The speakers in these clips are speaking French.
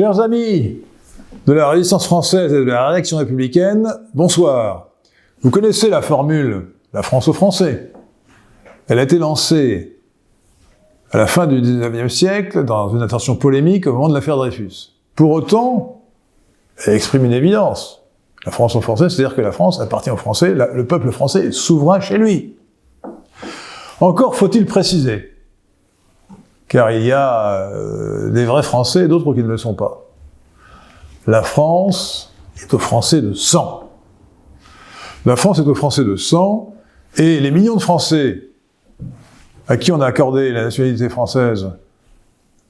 Chers amis de la résistance française et de la réaction républicaine, bonsoir. Vous connaissez la formule « la France aux Français ». Elle a été lancée à la fin du XIXe siècle dans une intention polémique au moment de l'affaire Dreyfus. Pour autant, elle exprime une évidence. La France aux Français, c'est-à-dire que la France appartient aux Français, le peuple français est souverain chez lui. Encore faut-il préciser, car il y a des vrais Français et d'autres qui ne le sont pas. La France est aux Français de sang. La France est aux Français de sang, et les millions de Français à qui on a accordé la nationalité française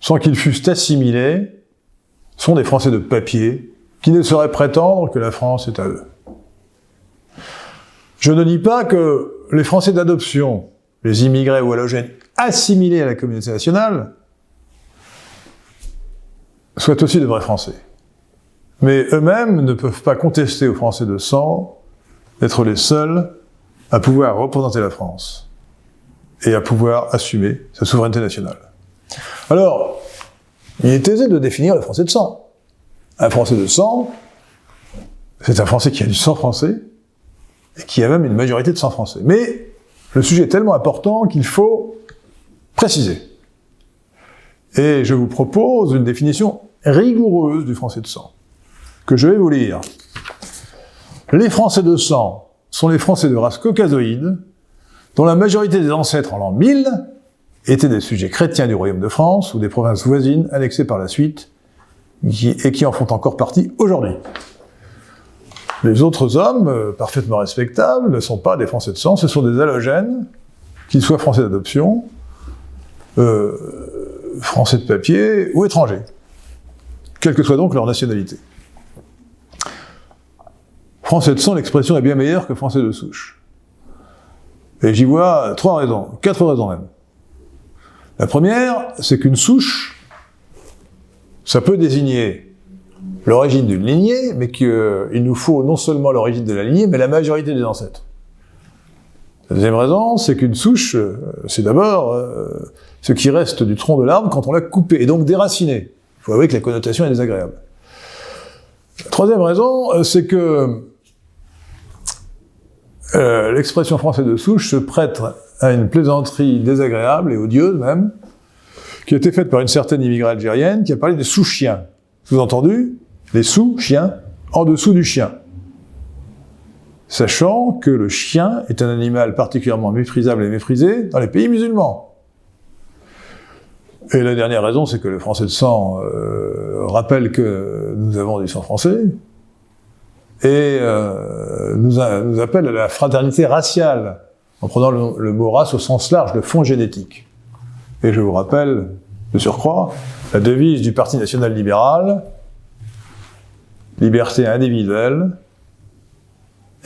sans qu'ils fussent assimilés sont des Français de papier qui ne sauraient prétendre que la France est à eux. Je ne nie pas que les Français d'adoption, les immigrés ou allogènes assimilés à la communauté nationale, soient aussi de vrais Français. Mais eux-mêmes ne peuvent pas contester aux Français de sang d'être les seuls à pouvoir représenter la France et à pouvoir assumer sa souveraineté nationale. Alors, il est aisé de définir le Français de sang. Un Français de sang, c'est un Français qui a du sang français et qui a même une majorité de sang français. Mais le sujet est tellement important qu'il faut préciser. Et je vous propose une définition rigoureuse du Français de sang, que je vais vous lire. Les Français de sang sont les Français de race caucasoïde, dont la majorité des ancêtres en l'an 1000 étaient des sujets chrétiens du royaume de France ou des provinces voisines annexées par la suite, et qui en font encore partie aujourd'hui. Les autres hommes, parfaitement respectables, ne sont pas des Français de sang, ce sont des allogènes, qu'ils soient Français d'adoption, Français de papier ou étrangers, quelle que soit donc leur nationalité. Français de sang, l'expression est bien meilleure que Français de souche. Et j'y vois quatre raisons même. La première, c'est qu'une souche, ça peut désigner l'origine d'une lignée, mais qu'il nous faut non seulement l'origine de la lignée, mais la majorité des ancêtres. La deuxième raison, c'est qu'une souche, c'est d'abord ce qui reste du tronc de l'arbre quand on l'a coupé, et donc déraciné. Il faut avouer que la connotation est désagréable. La troisième raison, c'est que l'expression français de souche se prête à une plaisanterie désagréable et odieuse même, qui a été faite par une certaine immigrée algérienne qui a parlé des sous-chiens. Sous-entendu, les sous-chiens en dessous du chien. Sachant que le chien est un animal particulièrement méprisable et méprisé dans les pays musulmans. Et la dernière raison, c'est que le Français de sang rappelle que nous avons du sang français, et nous appelle à la fraternité raciale, en prenant le mot race au sens large, de fond génétique. Et je vous rappelle, de surcroît, la devise du Parti national libéral, liberté individuelle,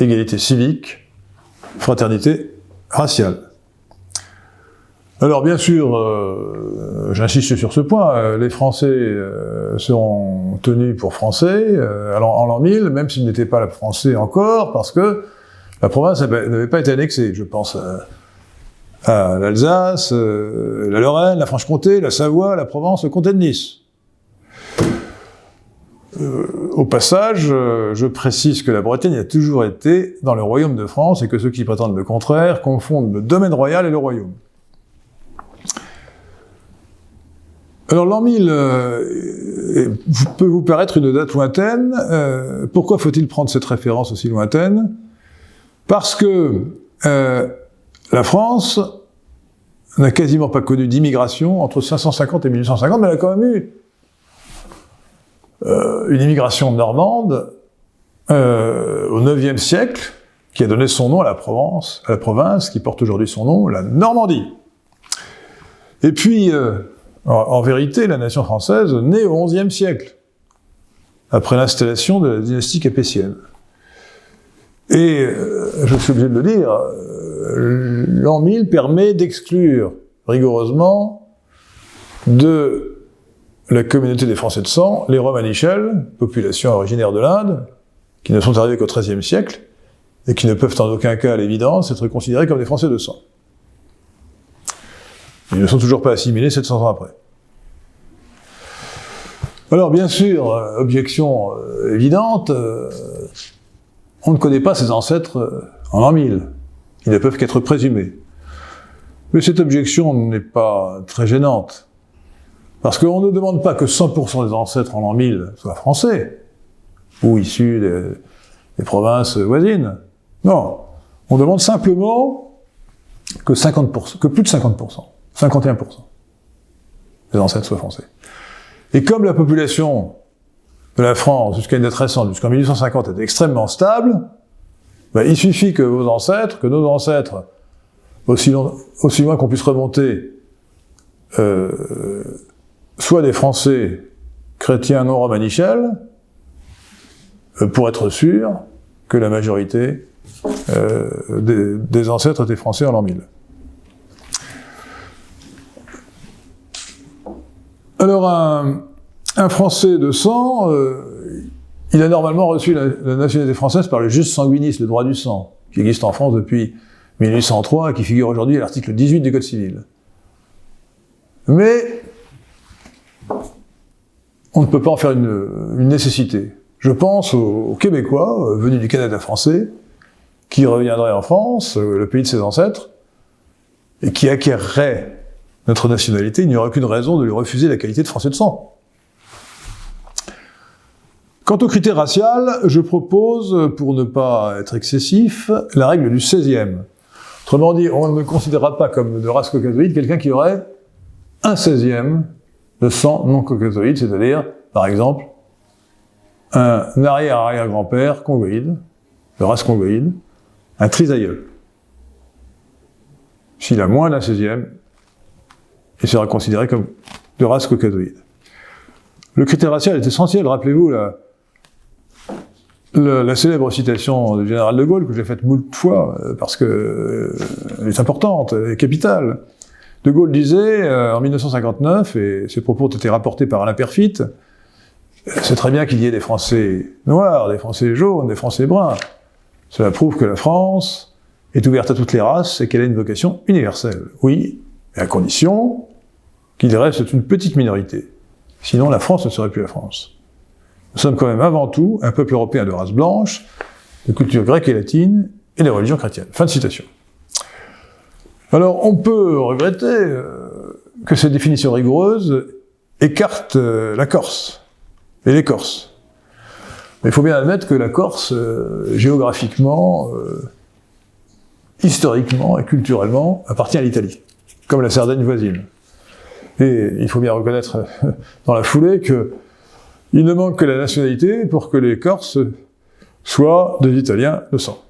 égalité civique, fraternité raciale. Alors bien sûr, j'insiste sur ce point, les Français seront tenus pour Français en l'an 1000, même s'ils n'étaient pas Français encore, parce que la province n'avait pas été annexée. Je pense à l'Alsace, la Lorraine, la Franche-Comté, la Savoie, la Provence, le comté de Nice. Au passage, je précise que la Bretagne a toujours été dans le royaume de France et que ceux qui prétendent le contraire confondent le domaine royal et le royaume. Alors l'an 1000 peut vous paraître une date lointaine. Pourquoi faut-il prendre cette référence aussi lointaine ? Parce que la France n'a quasiment pas connu d'immigration entre 550 et 1850, mais elle a quand même eu une immigration normande au IXe siècle, qui a donné son nom à la province qui porte aujourd'hui son nom, la Normandie. Et puis, en vérité, la nation française naît au XIe siècle, après l'installation de la dynastie capétienne. Et, je suis obligé de le dire, l'an 1000 permet d'exclure rigoureusement de la communauté des Français de sang les Romanichels, population originaire de l'Inde, qui ne sont arrivés qu'au XIIIe siècle, et qui ne peuvent en aucun cas, à l'évidence, être considérés comme des Français de sang. Ils ne sont toujours pas assimilés 700 ans après. Alors bien sûr, objection évidente, on ne connaît pas ses ancêtres en l'an 1000. Ils ne peuvent qu'être présumés. Mais cette objection n'est pas très gênante. Parce qu'on ne demande pas que 100% des ancêtres en l'an 1000 soient français, ou issus des provinces voisines. Non. On demande simplement que 50%, que plus de 50%, 51% des ancêtres soient français. Et comme la population de la France, jusqu'à une date récente, jusqu'en 1850, était extrêmement stable, ben, il suffit que nos ancêtres, aussi loin qu'on puisse remonter, soient des Français chrétiens non romanichels, pour être sûr que la majorité des ancêtres étaient français en l'an 1000. Alors, un Français de sang, il a normalement reçu la nationalité française par le jus sanguinis, le droit du sang, qui existe en France depuis 1803 et qui figure aujourd'hui à l'article 18 du Code civil. Mais on ne peut pas en faire une nécessité. Je pense aux Québécois, venus du Canada français, qui reviendraient en France, le pays de ses ancêtres, et qui acquerraient notre nationalité. Il n'y aurait aucune raison de lui refuser la qualité de Français de sang. Quant aux critères racial, je propose, pour ne pas être excessif, la règle du 16e. Autrement dit, on ne considérera pas comme de race caucasoïde quelqu'un qui aurait un 16e de sang non caucasoïde, c'est-à-dire, par exemple, un arrière-arrière-grand-père congoïde, de race congoïde, un trisaïeul. S'il a moins d'un 16e, il sera considéré comme de race caucasoïde. Le critère racial est essentiel, rappelez-vous la célèbre citation du général de Gaulle, que j'ai faite moult fois, parce que elle est importante, elle est capitale. De Gaulle disait, en 1959, et ses propos ont été rapportés par Alain Perfit, c'est très bien qu'il y ait des Français noirs, des Français jaunes, des Français bruns. Cela prouve que la France est ouverte à toutes les races et qu'elle a une vocation universelle. Oui, et à condition qu'il reste une petite minorité. Sinon, la France ne serait plus la France. Nous sommes quand même avant tout un peuple européen de race blanche, de culture grecque et latine, et de religion chrétienne. Fin de citation. Alors, on peut regretter que cette définition rigoureuse écarte la Corse et les Corses. Mais il faut bien admettre que la Corse, géographiquement, historiquement et culturellement, appartient à l'Italie, comme la Sardaigne voisine. Et il faut bien reconnaître dans la foulée qu'il ne manque que la nationalité pour que les Corses soient des Italiens de sang.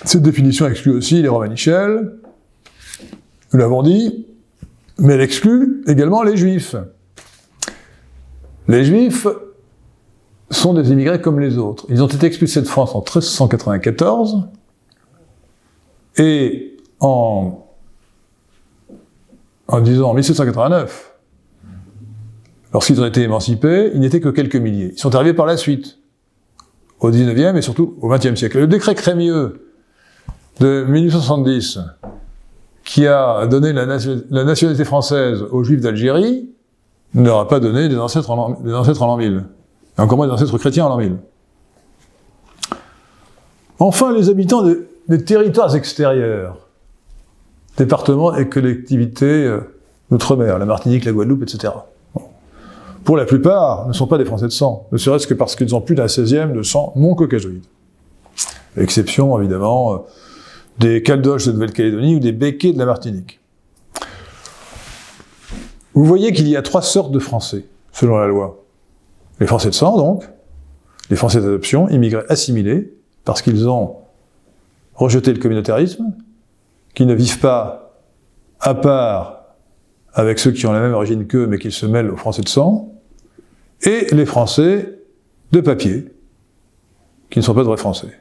Cette définition exclut aussi les Romanichels, nous l'avons dit, mais elle exclut également les Juifs. Les Juifs sont des immigrés comme les autres. Ils ont été expulsés de France en 1394, et en 1789, lorsqu'ils ont été émancipés, ils n'étaient que quelques milliers. Ils sont arrivés par la suite, au XIXe et surtout au XXe siècle. Le décret Crémieux de 1870, qui a donné la nationalité française aux Juifs d'Algérie, ne leur a pas donné des ancêtres en l'an 1000, et encore moins des ancêtres chrétiens en l'an 1000. Enfin, les habitants des territoires extérieurs, départements et collectivités d'outre-mer, la Martinique, la Guadeloupe, etc. Pour la plupart, ne sont pas des Français de sang, ne serait-ce que parce qu'ils ont plus d'un 16e de sang non caucasoïde. Exception, évidemment, des Caldoches de Nouvelle-Calédonie ou des Békés de la Martinique. Vous voyez qu'il y a 3 sortes de Français, selon la loi. Les Français de sang, donc, les Français d'adoption, immigrés assimilés, parce qu'ils ont rejeté le communautarisme, qui ne vivent pas à part avec ceux qui ont la même origine qu'eux, mais qui se mêlent aux Français de sang, et les Français de papier, qui ne sont pas de vrais Français,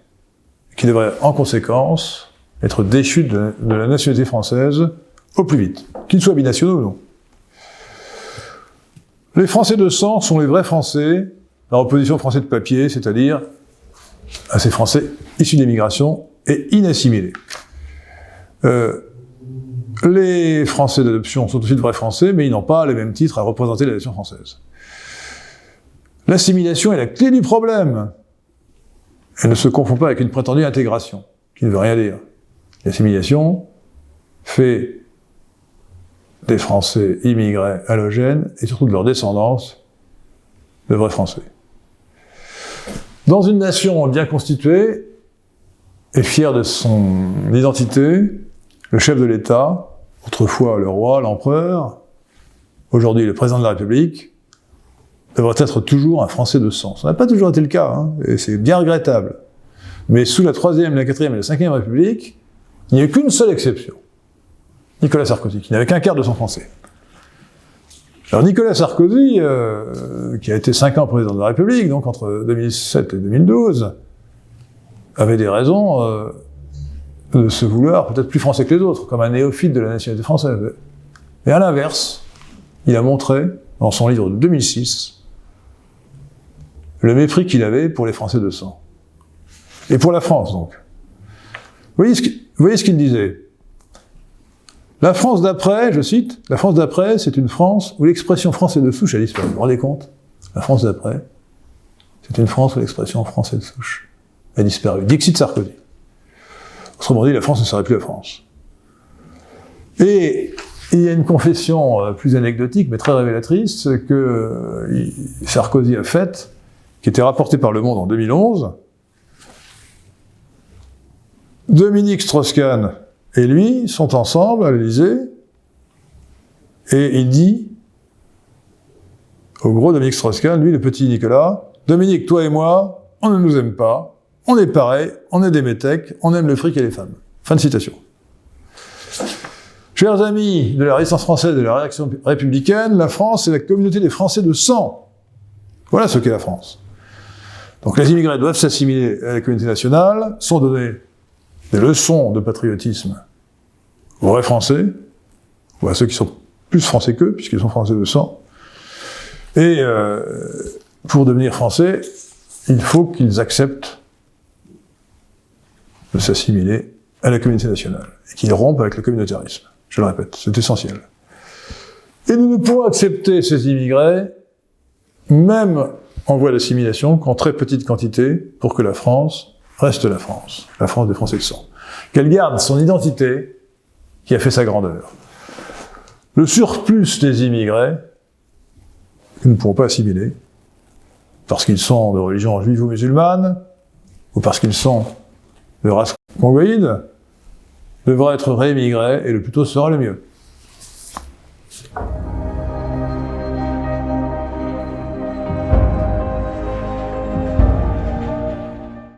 qui devraient, en conséquence, être déchus de la nationalité française au plus vite, qu'ils soient binationaux ou non. Les Français de sang sont les vrais Français, par opposition aux Français de papier, c'est-à-dire à ces Français issus d'immigration et inassimilés. Les Français d'adoption sont aussi de vrais Français, mais ils n'ont pas les mêmes titres à représenter la nation française. L'assimilation est la clé du problème. Elle ne se confond pas avec une prétendue intégration, qui ne veut rien dire. L'assimilation fait des Français immigrés allogènes, et surtout de leur descendance, de vrais Français. Dans une nation bien constituée, et fière de son identité, le chef de l'État, autrefois le roi, l'empereur, aujourd'hui le président de la République, devrait être toujours un Français de sang. Ça n'a pas toujours été le cas, hein, et c'est bien regrettable. Mais sous la 3e, la 4e et la 5e République, il n'y a eu qu'une seule exception. Nicolas Sarkozy, qui n'avait qu'un quart de son français. Alors Nicolas Sarkozy, qui a été 5 ans président de la République, donc entre 2007 et 2012, avait des raisons de se vouloir peut-être plus français que les autres, comme un néophyte de la nationalité française. Et à l'inverse, il a montré, dans son livre de 2006, le mépris qu'il avait pour les Français de sang. Et pour la France, donc. Vous voyez ce qu'il disait? La France d'après, je cite, la France d'après, c'est une France où l'expression français de souche a disparu. Vous vous rendez compte? La France d'après, c'est une France où l'expression français de souche a disparu. Dixit Sarkozy. Autrement dit, la France ne serait plus la France. Et il y a une confession plus anecdotique, mais très révélatrice, que Sarkozy a faite, qui était rapportée par Le Monde en 2011. Dominique Strauss-Kahn et lui sont ensemble à l'Élysée, et il dit, au gros Dominique Strauss-Kahn, lui le petit Nicolas, Dominique, toi et moi, on ne nous aime pas, on est pareil, on est des métèques, on aime le fric et les femmes. Fin de citation. Chers amis de la résistance française et de la réaction républicaine, la France, c'est la communauté des Français de sang. Voilà ce qu'est la France. Donc les immigrés doivent s'assimiler à la communauté nationale, sont donnés des leçons de patriotisme aux vrais Français, ou à ceux qui sont plus Français qu'eux, puisqu'ils sont Français de sang. Et pour devenir Français, il faut qu'ils acceptent de s'assimiler à la communauté nationale, et qu'ils rompent avec le communautarisme. Je le répète, c'est essentiel. Et nous ne pouvons accepter ces immigrés, même en voie d'assimilation, qu'en très petite quantité, pour que la France reste la France des Français de sang. Qu'elle garde son identité, qui a fait sa grandeur. Le surplus des immigrés, que nous ne pourrons pas assimiler, parce qu'ils sont de religion juive ou musulmane, ou parce qu'ils sont de race congoïde, devra être réémigré, et le plus tôt sera le mieux.